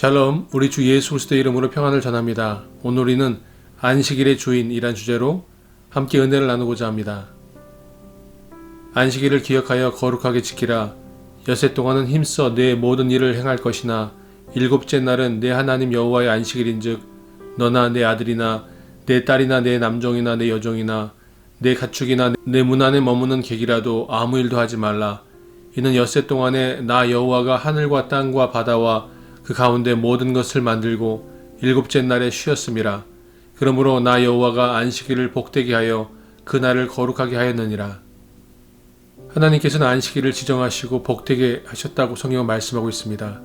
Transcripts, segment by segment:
샬롬, 우리 주 예수 그리스도의 이름으로 평안을 전합니다. 오늘 우리는 안식일의 주인이란 주제로 함께 은혜를 나누고자 합니다. 안식일을 기억하여 거룩하게 지키라. 엿새 동안은 힘써 내 모든 일을 행할 것이나 일곱째 날은 내 하나님 여호와의 안식일인즉 너나 내 아들이나 내 딸이나 내 남종이나 내 여종이나 내 가축이나 내 문 안에 머무는 객이라도 아무 일도 하지 말라. 이는 엿새 동안에 나 여호와가 하늘과 땅과 바다와 그 가운데 모든 것을 만들고 일곱째 날에 쉬었음이라. 그러므로 나 여호와가 안식일을 복되게 하여 그 날을 거룩하게 하였느니라. 하나님께서는 안식일을 지정하시고 복되게 하셨다고 성경은 말씀하고 있습니다.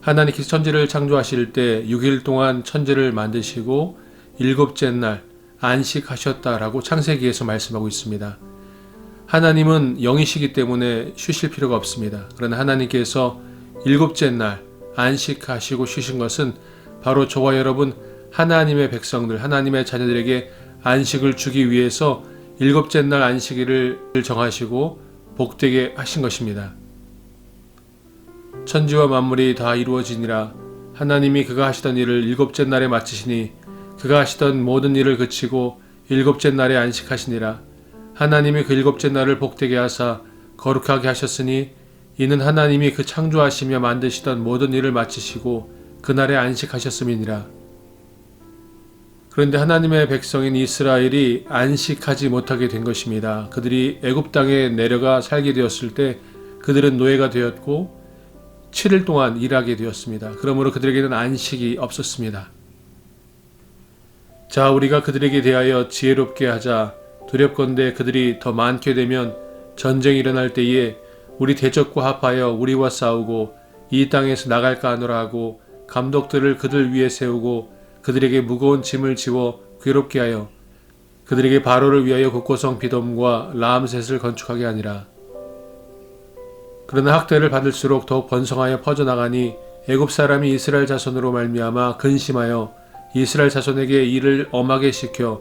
하나님께서 천지를 창조하실 때 6일 동안 천지를 만드시고 일곱째 날 안식하셨다라고 창세기에서 말씀하고 있습니다. 하나님은 영이시기 때문에 쉬실 필요가 없습니다. 그러나 하나님께서 일곱째 날 안식하시고 쉬신 것은 바로 저와 여러분 하나님의 백성들, 하나님의 자녀들에게 안식을 주기 위해서 일곱째 날 안식일을 정하시고 복되게 하신 것입니다. 천지와 만물이 다 이루어지니라. 하나님이 그가 하시던 일을 일곱째 날에 마치시니 그가 하시던 모든 일을 그치고 일곱째 날에 안식하시니라. 하나님이 그 일곱째 날을 복되게 하사 거룩하게 하셨으니 이는 하나님이 그 창조하시며 만드시던 모든 일을 마치시고 그날에 안식하셨음이니라. 그런데 하나님의 백성인 이스라엘이 안식하지 못하게 된 것입니다. 그들이 애굽 땅에 내려가 살게 되었을 때 그들은 노예가 되었고 7일 동안 일하게 되었습니다. 그러므로 그들에게는 안식이 없었습니다. 자, 우리가 그들에게 대하여 지혜롭게 하자. 두렵건대 그들이 더 많게 되면 전쟁이 일어날 때에 우리 대적과 합하여 우리와 싸우고 이 땅에서 나갈까 하노라 하고 감독들을 그들 위에 세우고 그들에게 무거운 짐을 지워 괴롭게 하여 그들에게 바로를 위하여 곡고성 비돔과 라암셋을 건축하게 하니라. 그러나 학대를 받을수록 더욱 번성하여 퍼져나가니 애굽 사람이 이스라엘 자손으로 말미암아 근심하여 이스라엘 자손에게 일을 엄하게 시켜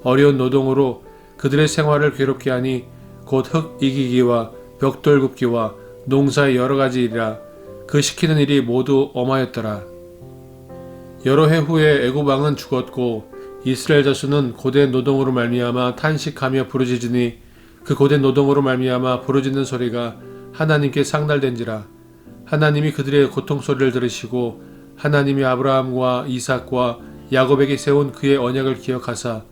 어려운 노동으로 그들의 생활을 괴롭게 하니 곧 흙 이기기와 벽돌 굽기와 농사의 여러 가지 일이라. 그 시키는 일이 모두 엄하였더라. 여러 해 후에 애굽 왕은 죽었고 이스라엘 자손은 고된 노동으로 말미암아 탄식하며 부르짖으니 그 고된 노동으로 말미암아 부르짖는 소리가 하나님께 상달된지라. 하나님이 그들의 고통 소리를 들으시고 하나님이 아브라함과 이삭과 야곱에게 세운 그의 언약을 기억하사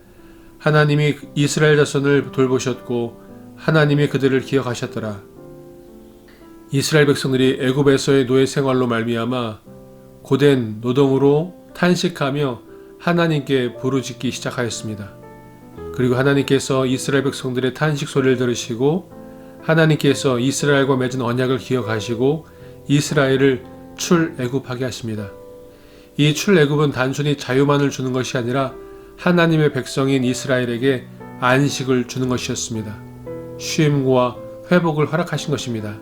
하나님이 이스라엘 자손을 돌보셨고 하나님이 그들을 기억하셨더라. 이스라엘 백성들이 애굽에서의 노예 생활로 말미암아 고된 노동으로 탄식하며 하나님께 부르짖기 시작하였습니다. 그리고 하나님께서 이스라엘 백성들의 탄식 소리를 들으시고 하나님께서 이스라엘과 맺은 언약을 기억하시고 이스라엘을 출애굽하게 하십니다. 이 출애굽은 단순히 자유만을 주는 것이 아니라 하나님의 백성인 이스라엘에게 안식을 주는 것이었습니다. 쉼과 회복을 허락하신 것입니다.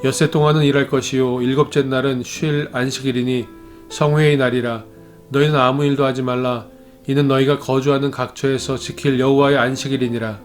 엿새 동안은 일할 것이요 일곱째 날은 쉴 안식일이니 성회의 날이라. 너희는 아무 일도 하지 말라. 이는 너희가 거주하는 각처에서 지킬 여호와의 안식일이니라.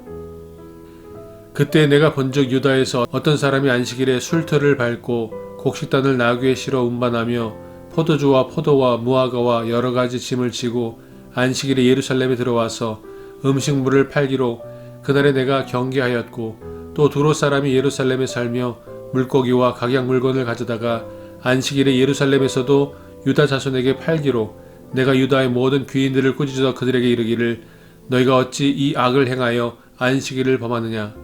그때 내가 본즉 유다에서 어떤 사람이 안식일에 술틀을 밟고 곡식단을 나귀에 실어 운반하며 포도주와 포도와 무화과와 여러 가지 짐을 지고 안식일에 예루살렘에 들어와서 음식물을 팔기로 그날에 내가 경계하였고 또 두로 사람이 예루살렘에 살며 물고기와 각양 물건을 가져다가 안식일에 예루살렘에서도 유다 자손에게 팔기로 내가 유다의 모든 귀인들을 꾸짖어 그들에게 이르기를 너희가 어찌 이 악을 행하여 안식일을 범하느냐.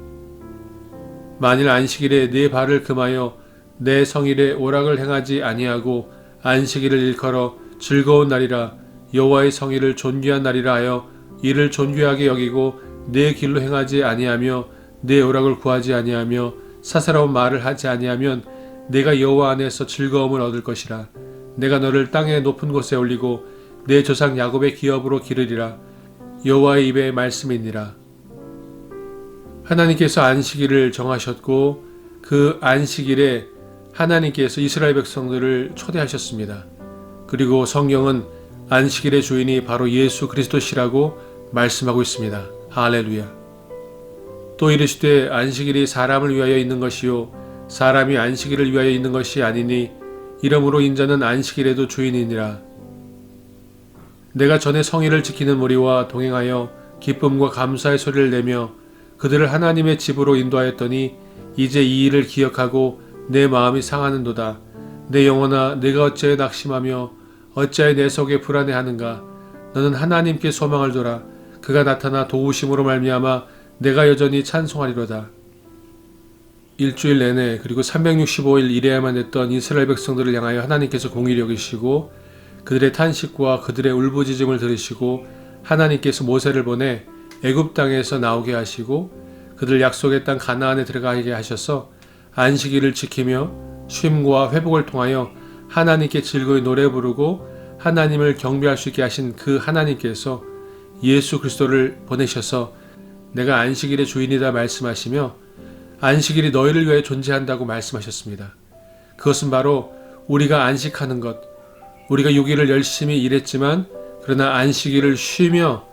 만일 안식일에 네 발을 금하여 내 성일에 오락을 행하지 아니하고 안식일을 일컬어 즐거운 날이라 여호와의 성일을 존귀한 날이라 하여 이를 존귀하게 여기고 내 길로 행하지 아니하며 내 오락을 구하지 아니하며 사사로운 말을 하지 아니하면 내가 여호와 안에서 즐거움을 얻을 것이라. 내가 너를 땅의 높은 곳에 올리고 내 조상 야곱의 기업으로 기르리라. 여호와의 입의 말씀이니라. 하나님께서 안식일을 정하셨고 그 안식일에 하나님께서 이스라엘 백성들을 초대하셨습니다. 그리고 성경은 안식일의 주인이 바로 예수 그리스도시라고 말씀하고 있습니다. 할렐루야. 또 이르시되 안식일이 사람을 위하여 있는 것이요 사람이 안식일을 위하여 있는 것이 아니니 이러므로 인자는 안식일에도 주인이니라. 내가 전에 성의를 지키는 무리와 동행하여 기쁨과 감사의 소리를 내며 그들을 하나님의 집으로 인도하였더니 이제 이 일을 기억하고 내 마음이 상하는도다. 내 영혼아, 내가 어찌하여 낙심하며 어찌하여 내 속에 불안해하는가. 너는 하나님께 소망을 둬라. 그가 나타나 도우심으로 말미암아 내가 여전히 찬송하리로다. 일주일 내내 그리고 365일 일해야만 했던 이스라엘 백성들을 향하여 하나님께서 공의를 여기시고 그들의 탄식과 그들의 울부짖음을 들으시고 하나님께서 모세를 보내 애굽 땅에서 나오게 하시고 그들 약속의 땅 가나안에 들어가게 하셔서 안식일을 지키며 쉼과 회복을 통하여 하나님께 즐거이 노래 부르고 하나님을 경배할 수 있게 하신 그 하나님께서 예수 그리스도를 보내셔서 내가 안식일의 주인이다 말씀하시며 안식일이 너희를 위해 존재한다고 말씀하셨습니다. 그것은 바로 우리가 안식하는 것, 우리가 6일을 열심히 일했지만 그러나 안식일을 쉬며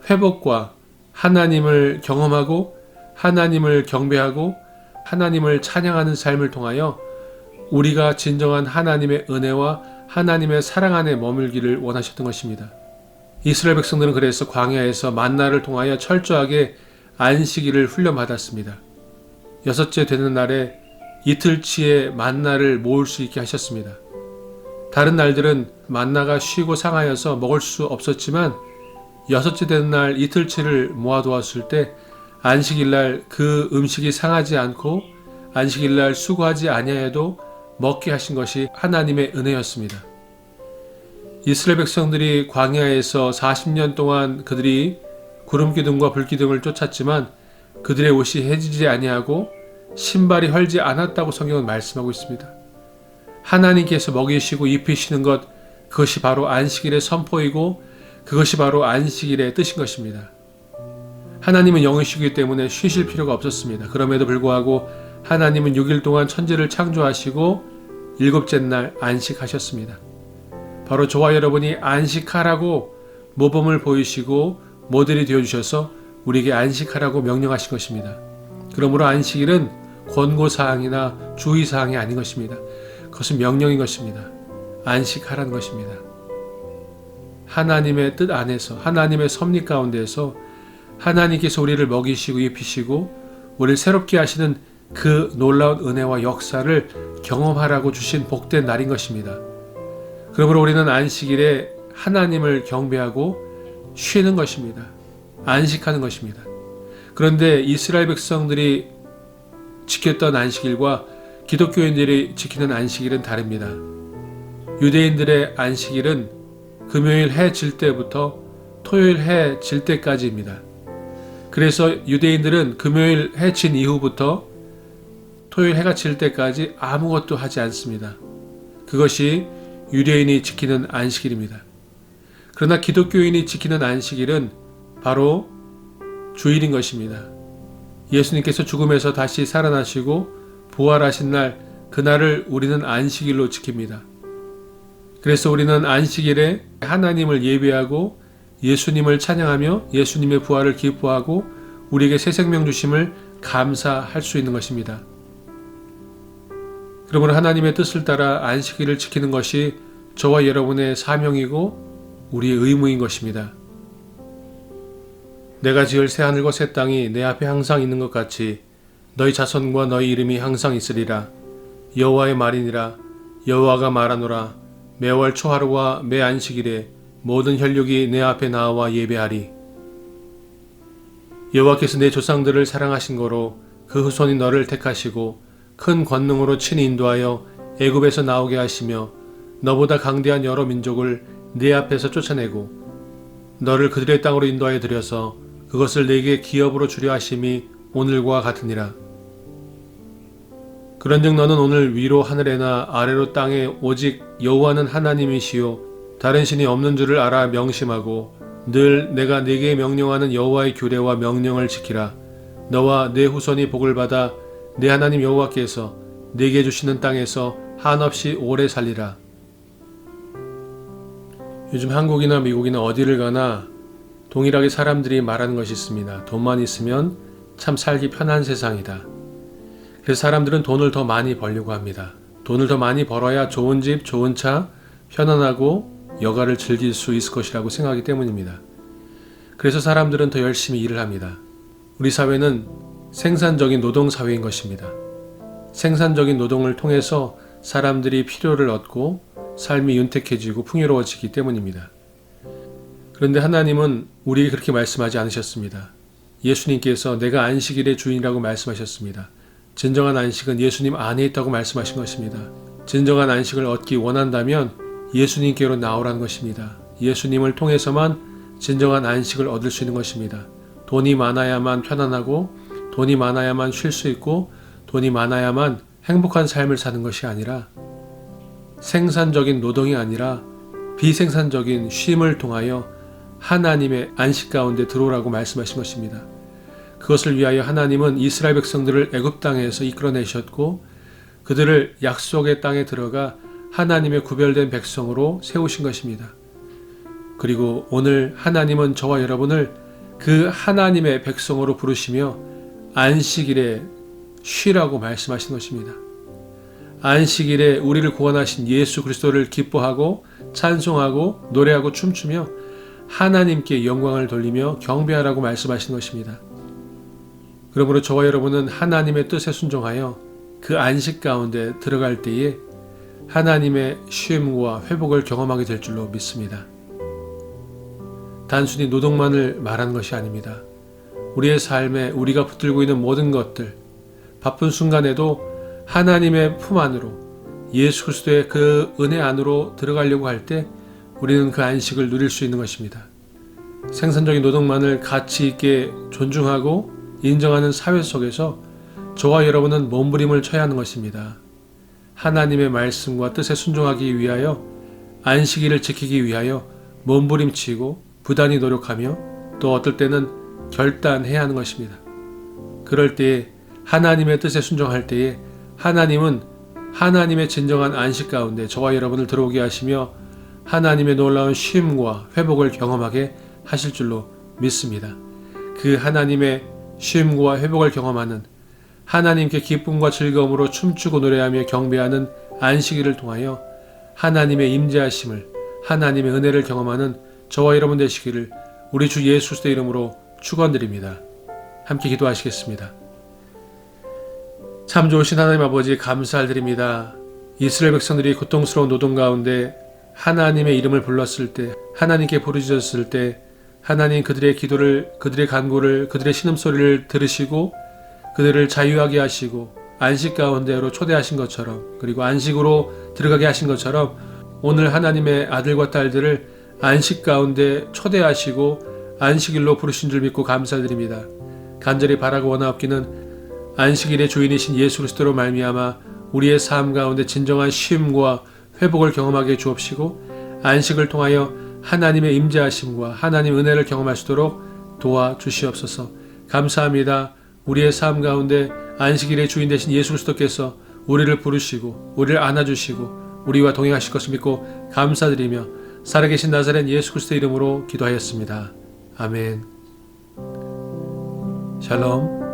회복과 하나님을 경험하고 하나님을 경배하고 하나님을 찬양하는 삶을 통하여 우리가 진정한 하나님의 은혜와 하나님의 사랑 안에 머물기를 원하셨던 것입니다. 이스라엘 백성들은 그래서 광야에서 만나를 통하여 철저하게 안식일을 훈련받았습니다. 6째 되는 날에 이틀치의 만나를 모을 수 있게 하셨습니다. 다른 날들은 만나가 쉬고 상하여서 먹을 수 없었지만 6째 되는 날 이틀치를 모아두었을 때 안식일날 그 음식이 상하지 않고 안식일날 수고하지 아니하여도 먹게 하신 것이 하나님의 은혜였습니다. 이스라엘 백성들이 광야에서 40년 동안 그들이 구름기둥과 불기둥을 쫓았지만 그들의 옷이 해지지 아니하고 신발이 헐지 않았다고 성경은 말씀하고 있습니다. 하나님께서 먹이시고 입히시는 것, 그것이 바로 안식일의 선포이고 그것이 바로 안식일의 뜻인 것입니다. 하나님은 영이시기 때문에 쉬실 필요가 없었습니다. 그럼에도 불구하고 하나님은 6일 동안 천지를 창조하시고 7째 날 안식하셨습니다. 바로 저와 여러분이 안식하라고 모범을 보이시고 모델이 되어주셔서 우리에게 안식하라고 명령하신 것입니다. 그러므로 안식일은 권고사항이나 주의사항이 아닌 것입니다. 그것은 명령인 것입니다. 안식하라는 것입니다. 하나님의 뜻 안에서 하나님의 섭리 가운데에서 하나님께서 우리를 먹이시고 입히시고 우리를 새롭게 하시는 그 놀라운 은혜와 역사를 경험하라고 주신 복된 날인 것입니다. 그러므로 우리는 안식일에 하나님을 경배하고 쉬는 것입니다. 안식하는 것입니다. 그런데 이스라엘 백성들이 지켰던 안식일과 기독교인들이 지키는 안식일은 다릅니다. 유대인들의 안식일은 금요일 해 질 때부터 토요일 해 질 때까지입니다. 그래서 유대인들은 금요일 해 진 이후부터 토요일 해가 질 때까지 아무것도 하지 않습니다. 그것이 유대인이 지키는 안식일입니다. 그러나 기독교인이 지키는 안식일은 바로 주일인 것입니다. 예수님께서 죽음에서 다시 살아나시고 부활하신 날, 그날을 우리는 안식일로 지킵니다. 그래서 우리는 안식일에 하나님을 예배하고 예수님을 찬양하며 예수님의 부활을 기뻐하고 우리에게 새 생명 주심을 감사할 수 있는 것입니다. 그러므로 하나님의 뜻을 따라 안식일을 지키는 것이 저와 여러분의 사명이고 우리의 의무인 것입니다. 내가 지을 새하늘과 새 땅이 내 앞에 항상 있는 것 같이 너희 자손과 너희 이름이 항상 있으리라. 여호와의 말이니라. 여호와가 말하노라. 매월 초하루와 매 안식일에 모든 혈육이 내 앞에 나와 예배하리. 여호와께서 내 조상들을 사랑하신 거로 그 후손이 너를 택하시고 큰 권능으로 친히 인도하여 애굽에서 나오게 하시며 너보다 강대한 여러 민족을 네 앞에서 쫓아내고 너를 그들의 땅으로 인도하여 들여서 그것을 내게 기업으로 주려 하심이 오늘과 같으니라. 그런즉 너는 오늘 위로 하늘에나 아래로 땅에 오직 여호와는 하나님이시요 다른 신이 없는 줄을 알아 명심하고 늘 내가 네게 명령하는 여호와의 규례와 명령을 지키라. 너와 네 후손이 복을 받아 내 하나님 여호와께서 네게 주시는 땅에서 한없이 오래 살리라. 요즘 한국이나 미국이나 어디를 가나 동일하게 사람들이 말하는 것이 있습니다. 돈만 있으면 참 살기 편한 세상이다. 그래서 사람들은 돈을 더 많이 벌려고 합니다. 돈을 더 많이 벌어야 좋은 집, 좋은 차, 편안하고 여가를 즐길 수 있을 것이라고 생각하기 때문입니다. 그래서 사람들은 더 열심히 일을 합니다. 우리 사회는 생산적인 노동 사회인 것입니다. 생산적인 노동을 통해서 사람들이 필요를 얻고 삶이 윤택해지고 풍요로워지기 때문입니다. 그런데 하나님은 우리에게 그렇게 말씀하지 않으셨습니다. 예수님께서 내가 안식일의 주인이라고 말씀하셨습니다. 진정한 안식은 예수님 안에 있다고 말씀하신 것입니다. 진정한 안식을 얻기 원한다면 예수님께로 나오라는 것입니다. 예수님을 통해서만 진정한 안식을 얻을 수 있는 것입니다. 돈이 많아야만 편안하고 돈이 많아야만 쉴 수 있고 돈이 많아야만 행복한 삶을 사는 것이 아니라 생산적인 노동이 아니라 비생산적인 쉼을 통하여 하나님의 안식 가운데 들어오라고 말씀하신 것입니다. 그것을 위하여 하나님은 이스라엘 백성들을 애굽 땅에서 이끌어내셨고 그들을 약속의 땅에 들어가 하나님의 구별된 백성으로 세우신 것입니다. 그리고 오늘 하나님은 저와 여러분을 그 하나님의 백성으로 부르시며 안식일에 쉬라고 말씀하신 것입니다. 안식일에 우리를 구원하신 예수 그리스도를 기뻐하고 찬송하고 노래하고 춤추며 하나님께 영광을 돌리며 경배하라고 말씀하신 것입니다. 그러므로 저와 여러분은 하나님의 뜻에 순종하여 그 안식 가운데 들어갈 때에 하나님의 쉼과 회복을 경험하게 될 줄로 믿습니다. 단순히 노동만을 말하는 것이 아닙니다. 우리의 삶에 우리가 붙들고 있는 모든 것들, 바쁜 순간에도 하나님의 품 안으로 예수 그리스도의 그 은혜 안으로 들어가려고 할 때 우리는 그 안식을 누릴 수 있는 것입니다. 생산적인 노동만을 가치 있게 존중하고 인정하는 사회 속에서 저와 여러분은 몸부림을 쳐야 하는 것입니다. 하나님의 말씀과 뜻에 순종하기 위하여 안식일을 지키기 위하여 몸부림치고 부단히 노력하며 또 어떨 때는 결단해야 하는 것입니다. 그럴 때에 하나님의 뜻에 순종할 때에 하나님은 하나님의 진정한 안식 가운데 저와 여러분을 들어오게 하시며 하나님의 놀라운 쉼과 회복을 경험하게 하실 줄로 믿습니다. 그 하나님의 쉼과 회복을 경험하는 하나님께 기쁨과 즐거움으로 춤추고 노래하며 경배하는 안식일을 통하여 하나님의 임재하심을 하나님의 은혜를 경험하는 저와 여러분 되시기를 우리 주 예수 그리스도의 이름으로 축원드립니다. 함께 기도하시겠습니다. 참 좋으신 하나님 아버지 감사드립니다. 이스라엘 백성들이 고통스러운 노동 가운데 하나님의 이름을 불렀을 때 하나님께 부르짖었을 때 하나님 그들의 기도를 그들의 간구를 그들의 신음소리를 들으시고 그들을 자유하게 하시고 안식 가운데로 초대하신 것처럼 그리고 안식으로 들어가게 하신 것처럼 오늘 하나님의 아들과 딸들을 안식 가운데 초대하시고 안식일로 부르신 줄 믿고 감사드립니다. 간절히 바라고 원하옵기는 안식일의 주인이신 예수 그리스도로 말미암아 우리의 삶 가운데 진정한 쉼과 회복을 경험하게 해 주옵시고 안식을 통하여 하나님의 임재하심과 하나님의 은혜를 경험할 수 있도록 도와주시옵소서. 감사합니다. 우리의 삶 가운데 안식일의 주인 되신 예수 그리스도께서 우리를 부르시고 우리를 안아주시고 우리와 동행하실 것을 믿고 감사드리며 살아계신 나사렛 예수 그리스도의 이름으로 기도하였습니다. 아멘. 샬롬.